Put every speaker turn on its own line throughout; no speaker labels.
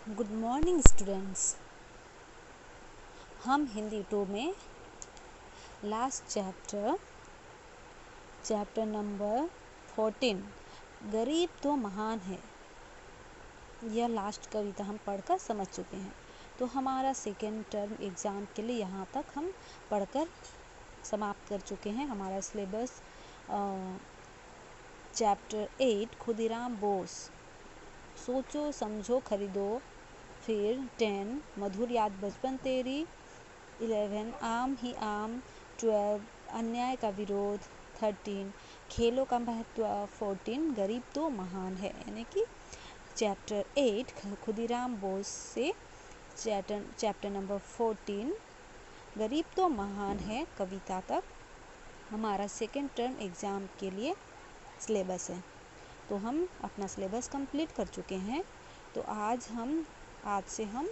Good morning students. हम हिंदी 2 में last chapter number 14 गरीब तो महान है, यह लास्ट कविता हम पढ़कर समझ चुके हैं। तो हमारा सेकेंड टर्म एग्ज़ाम के लिए यहाँ तक हम पढ़कर समाप्त कर चुके हैं। हमारा सिलेबस चैप्टर 8 खुदीराम बोस, सोचो समझो खरीदो, फिर 10 मधुर याद बचपन तेरी, 11 आम ही आम, 12 अन्याय का विरोध, 13 खेलों का महत्व, 14 गरीब तो महान है। यानी कि चैप्टर 8 खुदीराम बोस से चैप्टर नंबर 14 गरीब तो महान है कविता तक हमारा सेकेंड टर्म एग्ज़ाम के लिए सिलेबस है। तो हम अपना सिलेबस कंप्लीट कर चुके हैं। तो आज से हम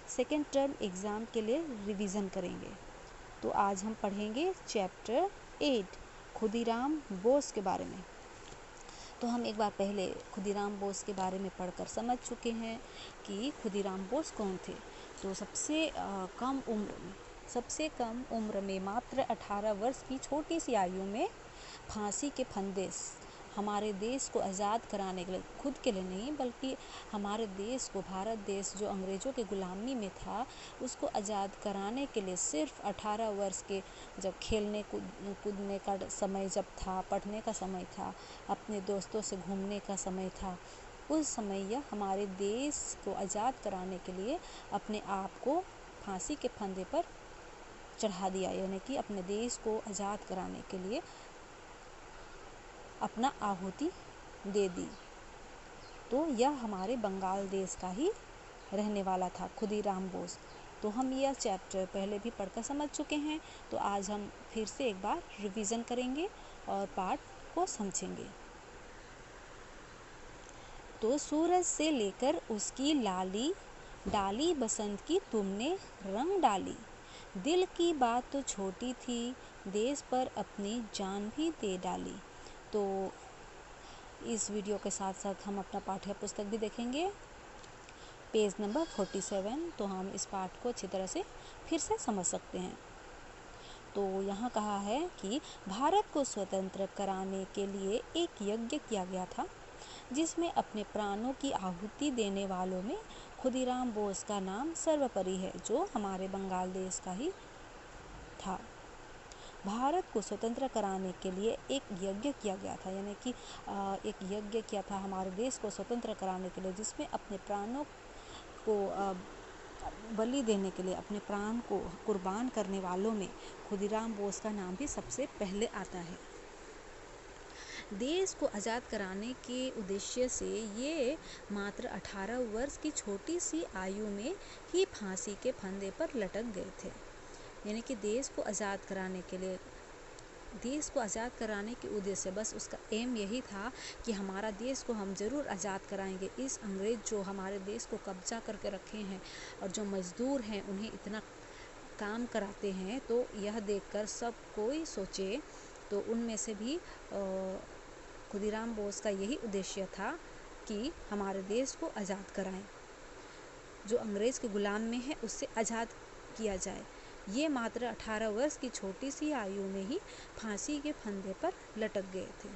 सेकेंड टर्म एग्ज़ाम के लिए रिवीजन करेंगे। तो आज हम पढ़ेंगे चैप्टर 8 खुदीराम बोस के बारे में। तो हम एक बार पहले खुदीराम बोस के बारे में पढ़कर समझ चुके हैं कि खुदीराम बोस कौन थे। तो सबसे कम उम्र में मात्र 18 वर्ष की छोटी सी आयु में फांसी के फंदे हमारे देश को आज़ाद कराने के लिए, खुद के लिए नहीं बल्कि हमारे देश को, भारत देश जो अंग्रेज़ों के ग़ुलामी में था उसको आज़ाद कराने के लिए सिर्फ 18 वर्ष के जब खेलने कूदने का समय जब था, पढ़ने का समय था, अपने दोस्तों से घूमने का समय था, उस समय यह हमारे देश को आज़ाद कराने के लिए अपने आप को फांसी के फंदे पर चढ़ा दिया। यानी कि अपने देश को आज़ाद कराने के लिए अपना आहुति दे दी। तो यह हमारे बंगाल देश का ही रहने वाला था खुदीराम बोस। तो हम यह चैप्टर पहले भी पढ़कर समझ चुके हैं। तो आज हम फिर से एक बार रिवीजन करेंगे और पाठ को समझेंगे। तो सूरज से लेकर उसकी लाली डाली बसंत की तुमने रंग डाली, दिल की बात तो छोटी थी, देश पर अपनी जान भी दे डाली। तो इस वीडियो के साथ साथ हम अपना पाठ्य पुस्तक भी देखेंगे, पेज नंबर 47। तो हम इस पाठ को अच्छी तरह से फिर से समझ सकते हैं। तो यहाँ कहा है कि भारत को स्वतंत्र कराने के लिए एक यज्ञ किया गया था जिसमें अपने प्राणों की आहुति देने वालों में खुदीराम बोस का नाम सर्वोपरि है, जो हमारे बंगाल देश का ही था। भारत को स्वतंत्र कराने के लिए एक यज्ञ किया गया था, यानी कि एक यज्ञ किया था हमारे देश को स्वतंत्र कराने के लिए, जिसमें अपने प्राणों को बलि देने के लिए, अपने प्राण को कुर्बान करने वालों में खुदीराम बोस का नाम भी सबसे पहले आता है। देश को आज़ाद कराने के उद्देश्य से ये मात्र 18 वर्ष की छोटी सी आयु में ही फांसी के फंदे पर लटक गए थे। यानी कि देश को आज़ाद कराने के उद्देश्य, बस उसका एम यही था कि हमारा देश को हम ज़रूर आज़ाद कराएंगे। इस अंग्रेज़ जो हमारे देश को कब्जा करके रखे हैं और जो मज़दूर हैं उन्हें इतना काम कराते हैं, तो यह देखकर सब कोई सोचे। तो उनमें से भी खुदीराम बोस का यही उद्देश्य था कि हमारे देश को आज़ाद कराएं, जो अंग्रेज़ के ग़ुलाम में है उससे आज़ाद किया जाए। ये मात्र 18 वर्ष की छोटी सी आयु में ही फांसी के फंदे पर लटक गए थे।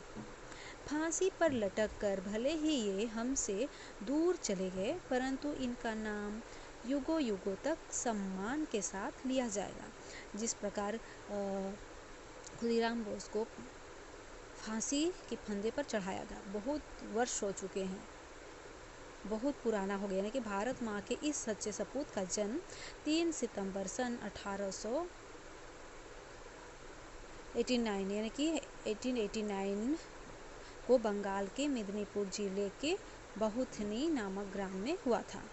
फांसी पर लटक कर भले ही ये हमसे दूर चले गए, परंतु इनका नाम युगों युगों तक सम्मान के साथ लिया जाएगा। जिस प्रकार खुदीराम बोस को फांसी के फंदे पर चढ़ाया गया, बहुत वर्ष हो चुके हैं, बहुत पुराना हो गया। यानी कि भारत माँ के इस सच्चे सपूत का जन्म 3 सितंबर सन 1889 यानी कि 1889 को बंगाल के मेदिनीपुर जिले के बहुथनी नामक ग्राम में हुआ था।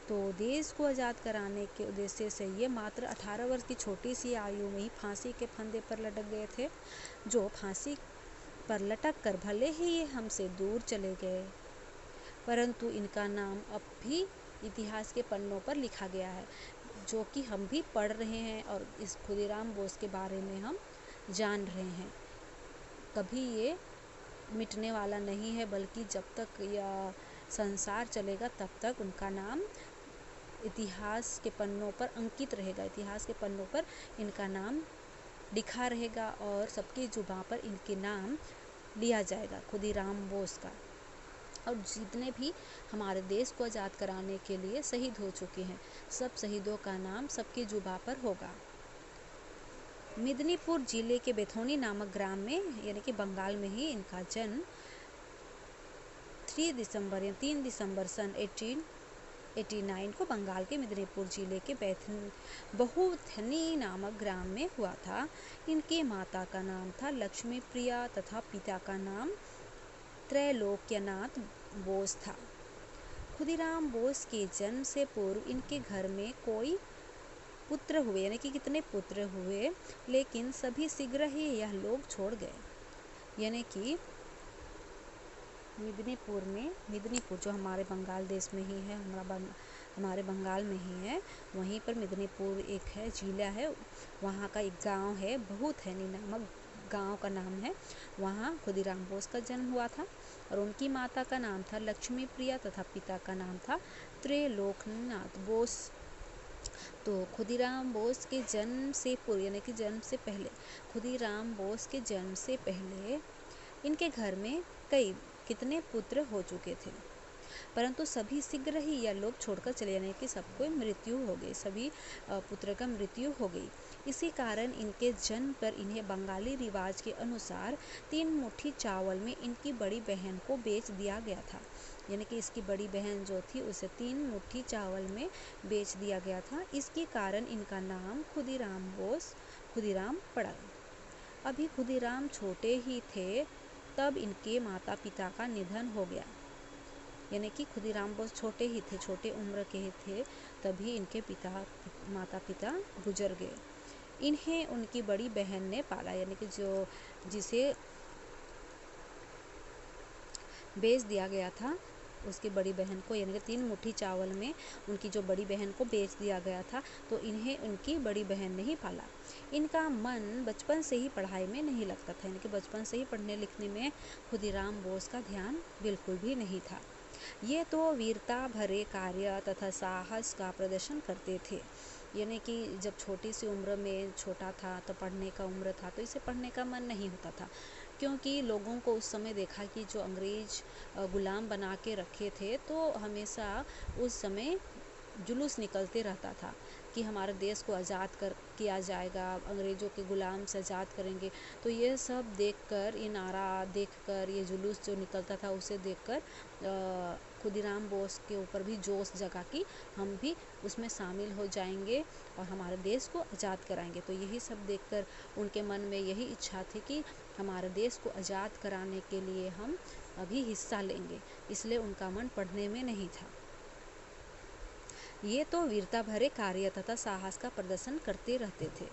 तो देश को आज़ाद कराने के उद्देश्य से ये मात्र 18 वर्ष की छोटी सी आयु में ही फांसी के फंदे पर लटक गए थे, जो फांसी पर लटक कर भले ही ये हमसे दूर चले गए, परंतु इनका नाम अब भी इतिहास के पन्नों पर लिखा गया है, जो कि हम भी पढ़ रहे हैं और इस खुदीराम बोस के बारे में हम जान रहे हैं। कभी ये मिटने वाला नहीं है, बल्कि जब तक यह संसार चलेगा तब तक उनका नाम इतिहास के पन्नों पर अंकित रहेगा, इतिहास के पन्नों पर इनका नाम लिखा रहेगा और सबकी जुबां पर इनके नाम लिया जाएगा, खुदीराम बोस का। और जितने भी हमारे देश को आज़ाद कराने के लिए शहीद हो चुके हैं, सब शहीदों का नाम सबकी जुबां पर होगा। मिदनीपुर जिले के बेथोनी नामक ग्राम में, यानी कि बंगाल में ही इनका जन्म 3 दिसंबर सन 1889 को बंगाल के मिदनीपुर जिले के बहुथनी नामक ग्राम में हुआ था। इनकी माता का नाम था लक्ष्मी प्रिया तथा पिता का नाम त्रैलोक्यनाथ बोस था। खुदीराम बोस के जन्म से पूर्व इनके घर में कोई पुत्र हुए, यानी कि कितने पुत्र हुए, लेकिन सभी शीघ्र ही यह लोग छोड़ गए। यानी कि मिदनीपुर जो हमारे बंगाल देश में ही है, हमारे बंगाल में ही है, वहीं पर मिदनीपुर एक है, जिला है, वहाँ का एक गांव है, बहुथैनी नामक गांव का नाम है, वहाँ खुदीराम बोस का जन्म हुआ था। और उनकी माता का नाम था लक्ष्मी प्रिया तथा पिता का नाम था त्रैलोक्यनाथ बोस। तो खुदीराम बोस के जन्म से पूर्व, यानी कि जन्म से पहले, खुदीराम बोस के जन्म से पहले इनके घर में कितने पुत्र हो चुके थे, परंतु सभी शीघ्र ही यह लोग छोड़कर चले जाने की सबको मृत्यु हो गई, सभी पुत्र का मृत्यु हो गई। इसी कारण इनके जन्म पर इन्हें बंगाली रिवाज के अनुसार 3 मुट्ठी चावल में इनकी बड़ी बहन को बेच दिया गया था। यानी कि इसकी बड़ी बहन जो थी उसे 3 मुट्ठी चावल में बेच दिया गया था। इसके कारण इनका नाम खुदीराम पड़ा। अभी खुदीराम छोटे ही थे तब इनके माता पिता का निधन हो गया। यानी कि खुदीराम बोस छोटे ही थे, छोटे उम्र के ही थे, तभी इनके माता पिता गुजर गए। इन्हें उनकी बड़ी बहन ने पाला, यानी कि जिसे बेच दिया गया था, उसकी बड़ी बहन को, यानी कि 3 मुट्ठी चावल में उनकी जो बड़ी बहन को बेच दिया गया था, तो इन्हें उनकी बड़ी बहन ने ही पाला। इनका मन बचपन से ही पढ़ाई में नहीं लगता था, यानी कि बचपन से ही पढ़ने लिखने में खुदीराम बोस का ध्यान बिल्कुल भी नहीं था। ये तो वीरता भरे कार्य तथा साहस का प्रदर्शन करते थे। यानी कि जब छोटी सी उम्र में, छोटा था तो पढ़ने का उम्र था, तो इसे पढ़ने का मन नहीं होता था, क्योंकि लोगों को उस समय देखा कि जो अंग्रेज गुलाम बना के रखे थे, तो हमेशा उस समय जुलूस निकलते रहता था कि हमारे देश को आज़ाद किया जाएगा, अंग्रेज़ों के गुलाम से आज़ाद करेंगे। तो ये सब देखकर, ये नारा देखकर, ये जुलूस जो निकलता था उसे देखकर खुदीराम बोस के ऊपर भी जोश जगा कि हम भी उसमें शामिल हो जाएंगे और हमारे देश को आज़ाद कराएंगे। तो यही सब देखकर उनके मन में यही इच्छा थी कि हमारे देश को आज़ाद कराने के लिए हम अभी हिस्सा लेंगे, इसलिए उनका मन पढ़ने में नहीं था। ये तो वीरता भरे कार्य तथा साहस का प्रदर्शन करते रहते थे।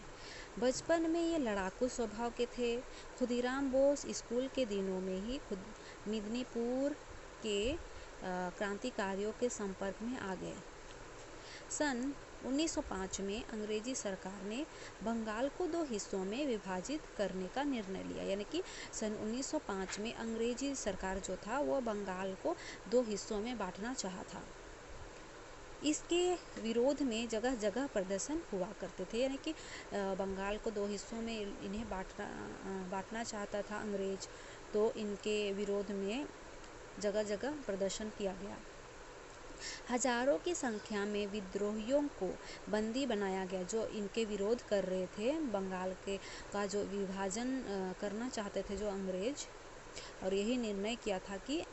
बचपन में ये लड़ाकू स्वभाव के थे। खुदीराम बोस स्कूल के दिनों में ही मिदनीपुर के क्रांतिकारियों के संपर्क में आ गए। सन 1905 में अंग्रेजी सरकार ने बंगाल को 2 हिस्सों में विभाजित करने का निर्णय लिया। यानी कि सन 1905 में अंग्रेजी सरकार जो था वो बंगाल को 2 हिस्सों में बांटना चाहा था। इसके विरोध में जगह जगह प्रदर्शन हुआ करते थे। यानी कि बंगाल को 2 हिस्सों में इन्हें बांटना चाहता था अंग्रेज, तो इनके विरोध में जगह जगह प्रदर्शन किया गया। हजारों की संख्या में विद्रोहियों को बंदी बनाया गया, जो इनके विरोध कर रहे थे, बंगाल का जो विभाजन करना चाहते थे जो अंग्रेज, और यही निर्णय किया था कि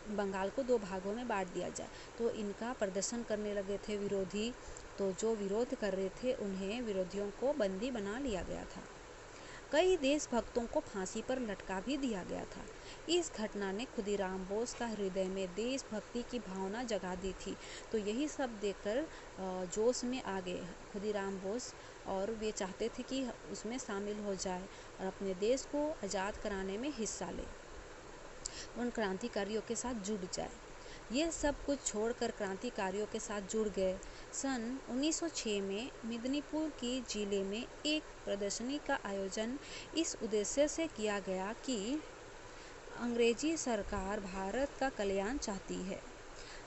बंगाल को 2 भागों में बांट दिया जाए। तो इनका प्रदर्शन करने लगे थे विरोधी, तो जो विरोध कर रहे थे उन्हें, विरोधियों को बंदी बना लिया गया था। कई देशभक्तों को फांसी पर लटका भी दिया गया था। इस घटना ने खुदीराम बोस का हृदय में देशभक्ति की भावना जगा दी थी। तो यही सब देखकर जोश में आ गए खुदीराम बोस, और वे चाहते थे कि उसमें शामिल हो जाए और अपने देश को आज़ाद कराने में हिस्सा ले, उन क्रांतिकारियों के साथ जुड़ जाए। ये सब कुछ छोड़कर क्रांतिकारियों के साथ जुड़ गए। सन 1906 में मिदनीपुर के जिले में एक प्रदर्शनी का आयोजन इस उद्देश्य से किया गया कि अंग्रेजी सरकार भारत का कल्याण चाहती है।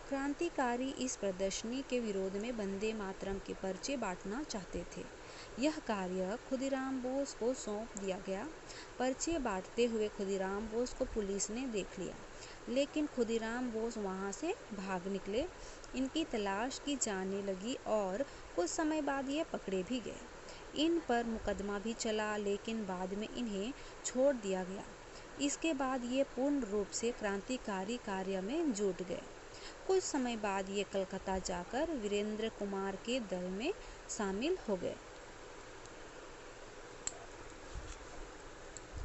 क्रांतिकारी इस प्रदर्शनी के विरोध में वंदे मातरम के पर्चे बांटना चाहते थे। यह कार्य खुदीराम बोस को सौंप दिया गया। पर्चे बांटते हुए खुदीराम बोस को पुलिस ने देख लिया, लेकिन खुदीराम बोस वहां से भाग निकले। इनकी तलाश की जाने लगी और कुछ समय बाद ये पकड़े भी गए। इन पर मुकदमा भी चला, लेकिन बाद में इन्हें छोड़ दिया गया। इसके बाद ये पूर्ण रूप से क्रांतिकारी कार्य में जुट गए। कुछ समय बाद ये कलकत्ता जाकर वीरेंद्र कुमार के दल में शामिल हो गए।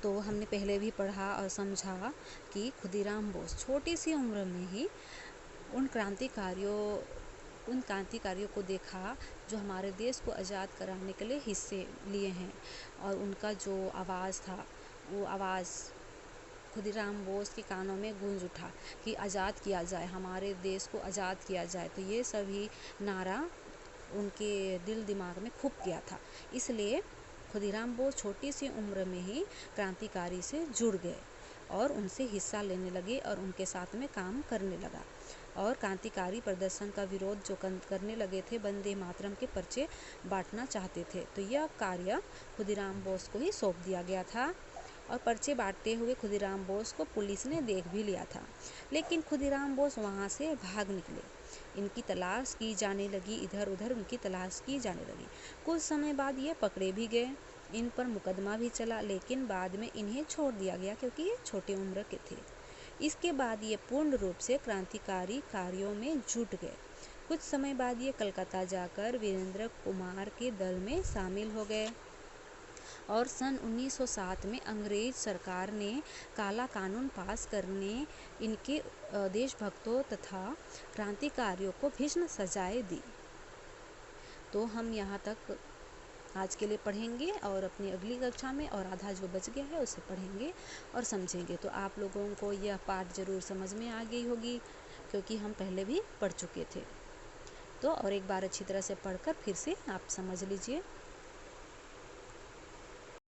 तो हमने पहले भी पढ़ा और समझा कि खुदीराम बोस छोटी सी उम्र में ही उन क्रांतिकारियों को देखा जो हमारे देश को आज़ाद कराने के लिए हिस्से लिए हैं, और उनका जो आवाज़ था वो आवाज़ खुदीराम बोस के कानों में गूंज उठा कि आज़ाद किया जाए, हमारे देश को आज़ाद किया जाए। तो ये सभी नारा उनके दिल दिमाग में खूब गया था। इसलिए खुदीराम बोस छोटी सी उम्र में ही क्रांतिकारी से जुड़ गए और उनसे हिस्सा लेने लगे और उनके साथ में काम करने लगा, और क्रांतिकारी प्रदर्शन का विरोध जो करने लगे थे, वंदे मातरम के पर्चे बांटना चाहते थे, तो यह कार्य खुदीराम बोस को ही सौंप दिया गया था। और पर्चे बांटते हुए खुदीराम बोस को पुलिस ने देख भी लिया था, लेकिन खुदीराम बोस वहां से भाग निकले। इनकी तलाश की जाने लगी, इधर उधर उनकी तलाश की जाने लगी। कुछ समय बाद ये पकड़े भी गए। इन पर मुकदमा भी चला, लेकिन बाद में इन्हें छोड़ दिया गया क्योंकि ये छोटे उम्र के थे। इसके बाद ये पूर्ण रूप से क्रांतिकारी कार्यों में जुट गए। कुछ समय बाद ये कलकत्ता जाकर वीरेंद्र कुमार के दल में शामिल हो गए, और सन 1907 में अंग्रेज सरकार ने काला कानून पास करने इनके देशभक्तों तथा क्रांतिकारियों को भीषण सजाएं दी। तो हम यहाँ तक आज के लिए पढ़ेंगे, और अपनी अगली कक्षा में और आधा जो बच गया है उसे पढ़ेंगे और समझेंगे। तो आप लोगों को यह पाठ ज़रूर समझ में आ गई होगी, क्योंकि हम पहले भी पढ़ चुके थे। तो और एक बार अच्छी तरह से पढ़कर फिर से आप समझ लीजिए।